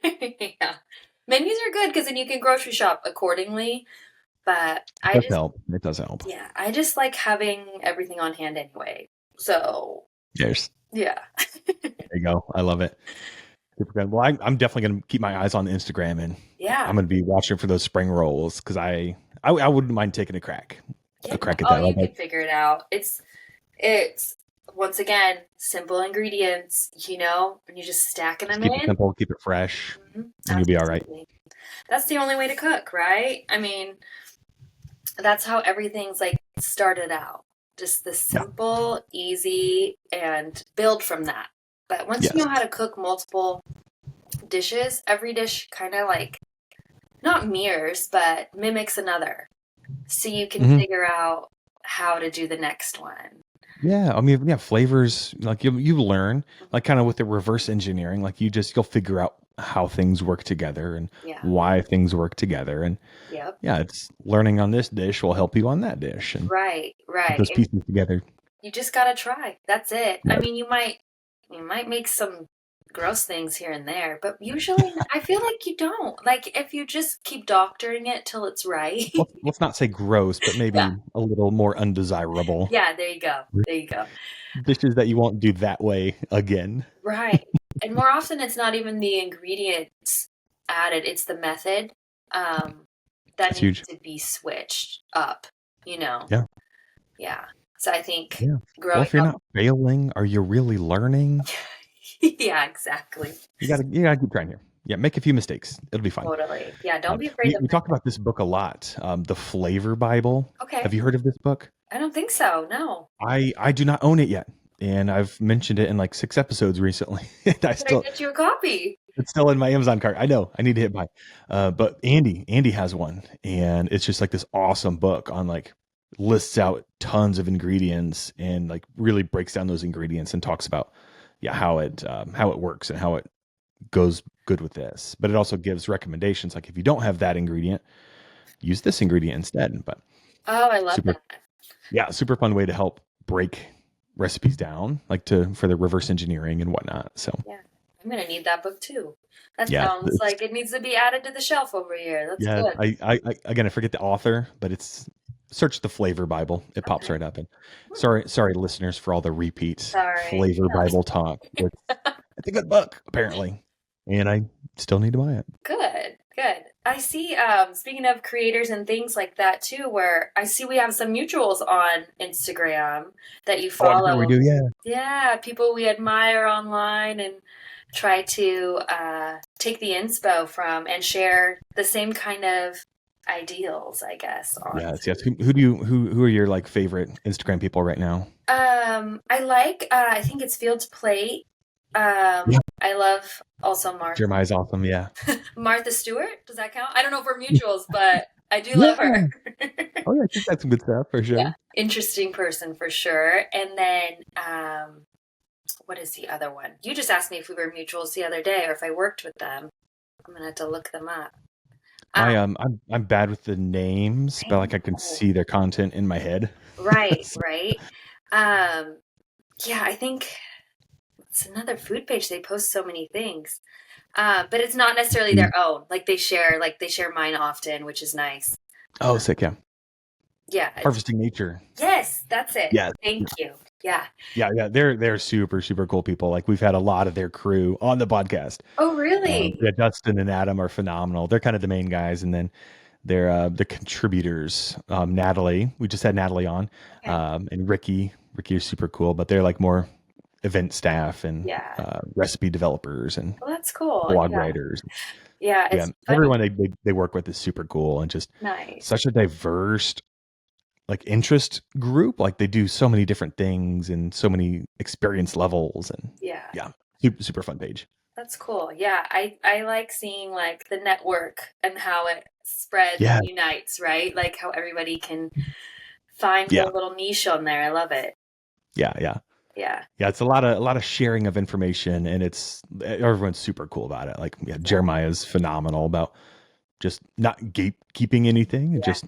yeah. Menus are good because then you can grocery shop accordingly. But It does help. It does help. yeah, I just like having everything on hand anyway. So Yes. yeah. There you go. I love it. Super good. Well, I'm definitely going to keep my eyes on Instagram, and Yeah. I'm going to be watching for those spring rolls because I wouldn't mind taking Yeah. a crack at Oh, that. you can figure it out. It's once again simple ingredients, and you're just stacking Just them keep it in. simple, keep it fresh, and you'll be all right. Absolutely. That's the only way to cook, right? I mean, that's how everything's like started out. Just the Yeah. simple, easy, and build from that. But once you Yes. know how to cook multiple dishes, every dish kind of like not mirrors, but mimics another. So you can Mhm. figure out how to do the next one. Yeah, I mean, yeah, flavors like you learn like kind of with the reverse engineering, like you'll figure out how things work together and Yeah. why things work together, and Yep. yeah, it's learning on this dish will help you on that dish and Right, put right. those pieces together. You just gotta try. That's it. I Yeah. mean, you might make some gross things here and there, but usually I feel like you don't. Like if you just keep doctoring it till it's right. Let's not say gross, but Yeah. maybe a little more undesirable Yeah, there you go. There you go. dishes that you won't do that way again. Right. And more often it's not even the ingredients added, it's the method that That's needs huge. to be switched up, you know. Yeah. Yeah. So I think Yeah. Well, growing if you're up. not failing, are you really learning? Yeah, exactly. You gotta keep trying here. Yeah, make a few mistakes. It'll be fine. Totally. Yeah, don't be afraid We, to we mess talked up. about this book a lot, the Flavor Bible. Okay. Have you heard of this book? I don't think so. No. I do not own it yet, and I've mentioned it in like 6 episodes recently. And Should I get you a copy? it's still in my Amazon cart. I know I need to hit buy. But Andy has one, and it's just like this awesome book on like lists out tons of ingredients and like really breaks down those ingredients and talks about how it works and how it goes good with this. But it also gives recommendations like if you don't have that ingredient, use this ingredient instead. But Oh, I love super, that. yeah, super fun way to help break recipes down, like for the reverse engineering and whatnot. So Yeah. I'm gonna need that book too. That yeah, sounds like it needs to be added to the shelf over here. That's yeah. good. I again I forget the author, but it's search the Flavor Bible. It pops Okay. right up. And sorry, listeners, for all the repeat Sorry. Flavor Bible talk. It's a good book apparently, and I still need to buy it. Good. Good. I see, speaking of creators and things like that too, where I see we have some mutuals on Instagram that you Oh, I'm sure we follow. do. Yeah. Yeah, people we admire online and try to take the inspo from and share the same kind of ideals, I guess, on. Yes, yes. Who do who are your like favorite Instagram people right now? I like, I think it's Field to Plate. Yeah. I love also Jeremiah's awesome. Yeah. Martha Stewart. Does that count? I don't know if we're mutuals, but I do love Yeah. her. Oh yeah, she's got some good stuff for Yeah, sure. interesting person for sure. And then, what is the other one? You just asked me if we were mutuals the other day or if I worked with them. I'm gonna have to look them up. Um, I'm bad with the names, I but like I can know. see their content in my head. Right, So, right. Um, yeah, I think it's another food page. They post so many things. But it's not necessarily mm. their own. Like they share mine often, which is nice. Oh, sick. Yeah. Yeah. Harvesting Nature. Yes, that's it. Yeah. Thank you. Yeah. Yeah, yeah, they're super super cool people. Like we've had a lot of their crew on the podcast. Oh, really? Yeah, Dustin and Adam are phenomenal. They're kind of the main guys, and then they're the contributors. Natalie, we just had Natalie on, Okay. and Ricky. Ricky is super cool, but they're like more event staff and Yeah. recipe developers and Well, that's cool. blog Yeah. writers. Yeah. Yeah, It's funny. everyone they work with is super cool and just Nice. such a diverse like interest group. Like they do so many different things and so many experience levels and Yeah. yeah, super super fun page. That's cool. Yeah. I like seeing like the network and how it spreads Yeah, and unites, right? Like how everybody can find their yeah, little niche on there. I love it. yeah, yeah. Yeah. Yeah, it's a lot of sharing of information, and it's everyone's super cool about it. Like, yeah, Yeah. Jeremiah's phenomenal about just not gatekeeping anything and Yeah. just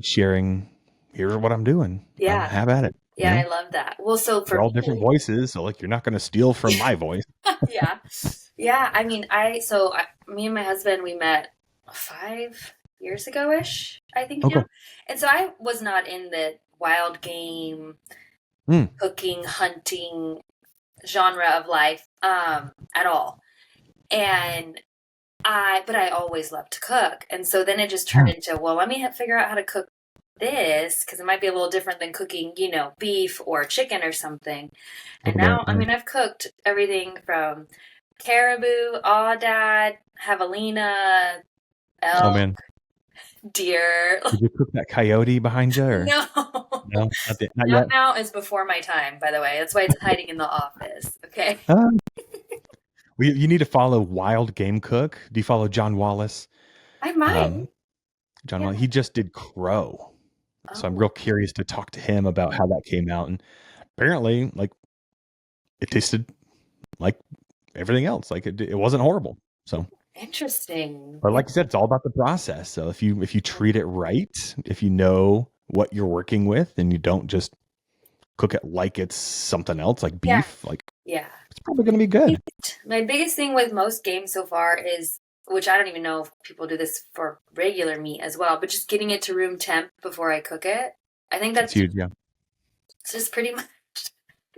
sharing. Here's what I'm doing. Yeah. Have at it. You Yeah. I know, love that. Well, so we're for all different me, voices, so like you're not going to steal from my voice. yeah. Yeah. I mean, me and my husband, we met 5 years ago ish, I think Oh, now. cool. And so I was not in the wild game, Mm, cooking, hunting genre of life at all. And but I always loved to cook. And so then it just turned yeah, into, well, let me figure out how to cook this because it might be a little different than cooking, beef or chicken or something. a And little bit. now, I Yeah. mean, I've cooked everything from caribou, aoudad, javelina, Oh elk, man, deer. did you cook that coyote behind you, or No. no? Not That yet. now is before my time, by the way. That's why it's hiding in the office. Okay. Um, you need to follow Wild Game Cook. Do you follow John Wallace? I might. Um, John Yeah. Wallace. He just did Crow. So I'm Oh, real curious to talk to him about how that came out. And apparently, like it tasted like everything else. Like it wasn't horrible. So, interesting. but Yeah. like you said, it's all about the process. So if you treat it right, if you know what you're working with, and you don't just cook it like it's something else, like Yeah. beef, like Yeah. it's probably going to be good. My biggest thing with most games so far is, which I don't even know if people do this for regular meat as well, but just getting it to room temp before I cook it. I think It's that's huge. Yeah, just pretty much,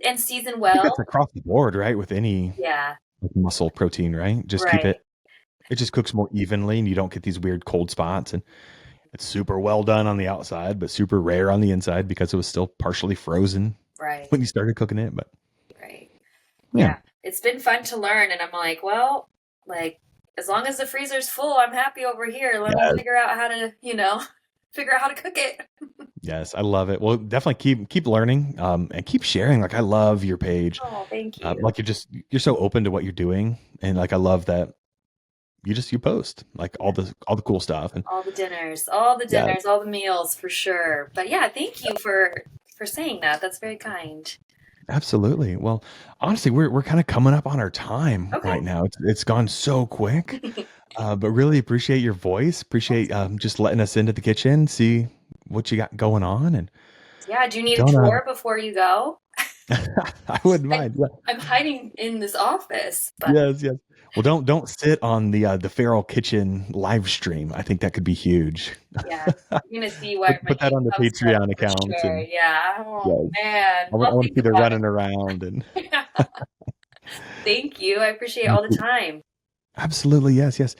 and season I think that's well. across the board, right? With any Yeah. like muscle protein, right? Just keep Right. it. It just cooks more evenly, and you don't get these weird cold spots. And it's super well done on the outside, but super rare on the inside because it was still partially frozen Right. when you started cooking it. But Right. yeah, Yeah. It's been fun to learn, and I'm like, well, like as long as the freezer's full, I'm happy over here. Let me yes, figure out how to, figure out how to cook it. yes, I love it. Well, definitely keep learning, and keep sharing. Like I love your page. Oh, thank you. Like you're so open to what you're doing, and like I love that you post like all the cool stuff. And All the yeah, dinners, all the meals for sure. But yeah, thank you for saying that. That's very kind. absolutely. Well, honestly, we're kind of coming up on our time Okay. right now. It's gone so quick. But really appreciate your voice. Appreciate just letting us into the kitchen, see what you got going on, and Yeah, do you need a don't. tour before you go? I wouldn't I, mind. Yeah. I'm hiding in this office, but Yes, yes. Well, don't sit on the Feral Kitchen live stream. I think that could be huge. yeah, you're gonna see where my Put that name on the comes from Patreon for account, sure. and Yeah. Oh yes, man, I I'll want to think see the about running around and it. Thank you. I appreciate all the time. absolutely yes, yes.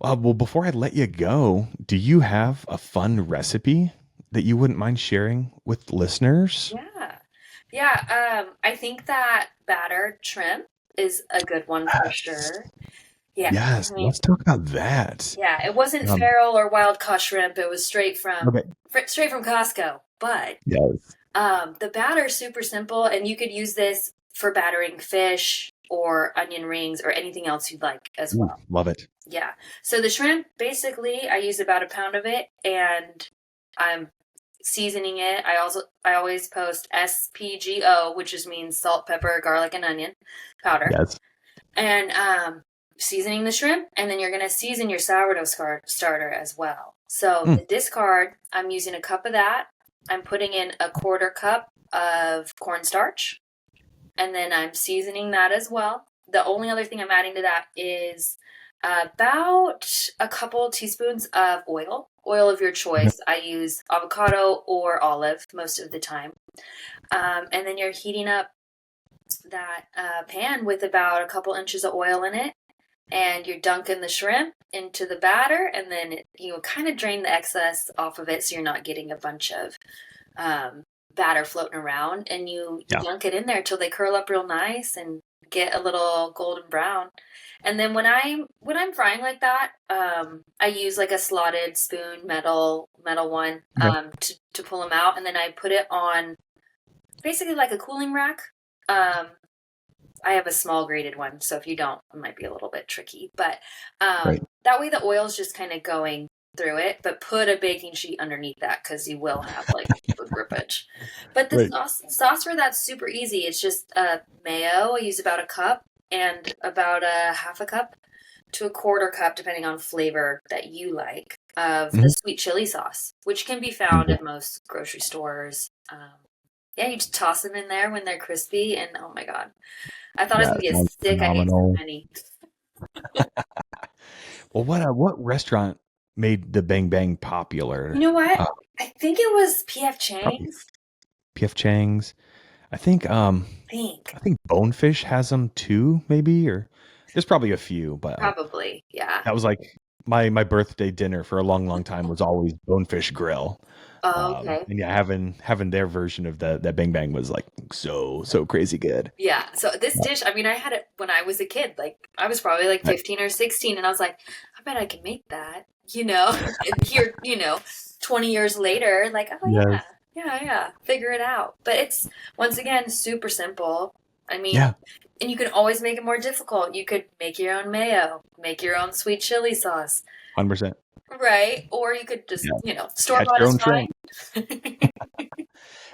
Well, before I let you go, do you have a fun recipe that you wouldn't mind sharing with listeners? Yeah. Yeah, I think that battered shrimp is a good one for Yes. sure. Yeah. I Yes. mean, Let's talk about that. yeah, it wasn't Um, feral or wild caught shrimp. It was okay. straight from Costco. But Yes. the batter is super simple, and you could use this for battering fish or onion rings or anything else you'd like as Ooh, well. love it. Yeah. So the shrimp, basically, I use about a pound of it, and I'm seasoning it. I always post SPGO, which just means salt, pepper, garlic, and onion powder, Yes. and seasoning the shrimp, and then you're gonna season your sourdough starter as well. So Mm, the discard, I'm using a cup of that. I'm putting in a quarter cup of cornstarch, and then I'm seasoning that as well. The only other thing I'm adding to that is about a couple teaspoons of oil of your okay. choice. I use avocado or olive most of the time. And then you're heating up that pan with about a couple inches of oil in it, and you're dunking the shrimp into the batter, and then you kind of drain the excess off of it so you're not getting a bunch of um, batter floating around, and you Yeah. dunk it in there till they curl up real nice and get a little golden brown. And then when I'm frying like that, I use like a slotted spoon, metal one, Okay. to pull them out, and then I put it on basically like a cooling rack. Um, I have a small grated one, so if you don't, it might be a little bit tricky. But Great. that way the oil's just kind of going through it. But put a baking sheet underneath that because you will have like food grippage. But the Great. sauce for that's super easy. It's just mayo. I use about a cup and about a half a cup to a quarter cup, depending on flavor that you like, of the Mhm. sweet chili sauce, which can be found at most grocery stores. Yeah, you just toss them in there when they're crispy, and oh my god, I thought I was Yeah, gonna it get sounds sick. I ate so phenomenal. many. Well, what restaurant made the Bang Bang popular? You know what? Uh, I think it was PF probably Chang's. P.F. Chang's. I think Think I think Bonefish has them too, maybe, or there's probably a few, but probably, yeah. that was like my birthday dinner for a long, long time was always Bonefish Grill. Oh, okay. And yeah, having their version of that Bang Bang was like so crazy good. Yeah. So this Yeah. dish, I mean, I had it when I was a kid. Like I was probably like Right. 15 or 16, and I was like, I bet I can make that. You know, and here, 20 years later, like, oh yeah, Yes. yeah, figure it out. But it's once again super simple. I mean, Yeah. and you can always make it more difficult. You could make your own mayo, make your own sweet chili sauce, 100%. right? Or you could just, Yeah. store Catch bought your is own shrimp. fine.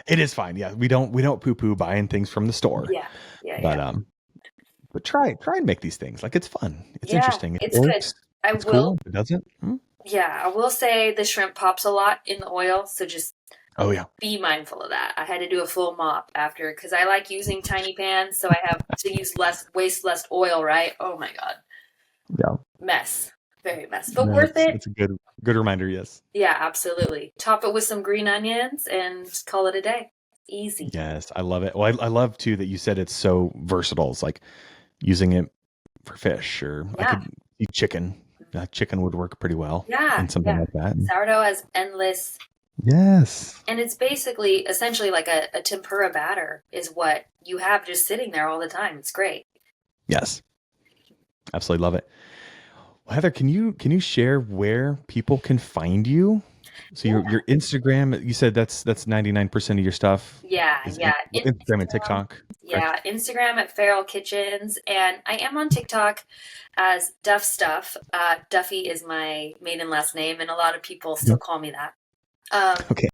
It is fine. Yeah. We don't poo poo buying things from the store. Yeah, yeah, But yeah. try and make these things. Like it's fun. It's Yeah, interesting. If it it's good. works, I it's cool. will, If it doesn't, yeah, I will say the shrimp pops a lot in the oil, so just oh yeah. be mindful of that. I had to do a full mop after because I like using tiny pans, so I have to waste less oil, right? Oh my God. Yeah. Mess. Very mess, but No, worth it. it's a good reminder, yes. Yeah, absolutely. Top it with some green onions and call it a day. Easy. Yes, I love it. Well, I love too that you said it's so versatile. It's like using it for fish, or I Yeah. could eat chicken. Chicken would work pretty well Yeah. in something Yeah. like that. Sourdough has endless, Yes. and it's basically essentially like a tempura batter is what you have just sitting there all the time. It's great. Yes. Absolutely love it. Well, Heather, can you share where people can find you? So Yeah. your Instagram, you said that's 99% of your stuff Yeah. is Yeah. Instagram and Instagram. TikTok, correct? Yeah. Instagram at Feral Kitchens. And I am on TikTok as Duff Stuff. Duffy is my maiden last name, and a lot of people still Mhm. call me that. Um, Okay.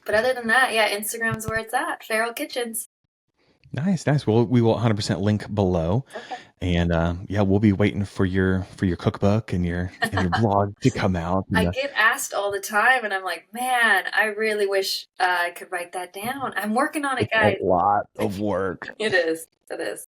but other than that, yeah, Instagram's where it's at. Feral Kitchens. Nice, nice. Well, we will 100% link below. Okay. And yeah, we'll be waiting for your cookbook and your blog to come out. I And get asked all the time, and I'm like, man, I really wish I could write that down. I'm working on it, it's a guys. lot of work. It is. It is.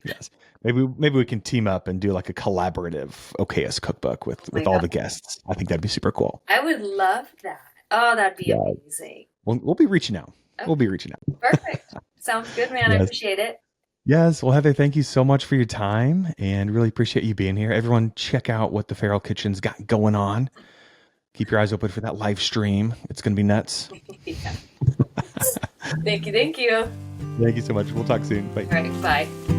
Yes, maybe we can team up and do like a collaborative Okayest cookbook Oh with my all God. the guests. I think that'd be super cool. I would love that. Oh, that'd be Yeah, amazing. we'll be reaching out. Okay. We'll be reaching out. Perfect. Sounds good, man. I Yes, appreciate it. Yes. Well, Heather, thank you so much for your time and really appreciate you being here. Everyone, check out what the Feral Kitchen's got going on. Keep your eyes open for that live stream. It's going to be nuts. Yeah. Thank you. Thank you. Thank you so much. We'll talk soon. Bye. All right. Bye.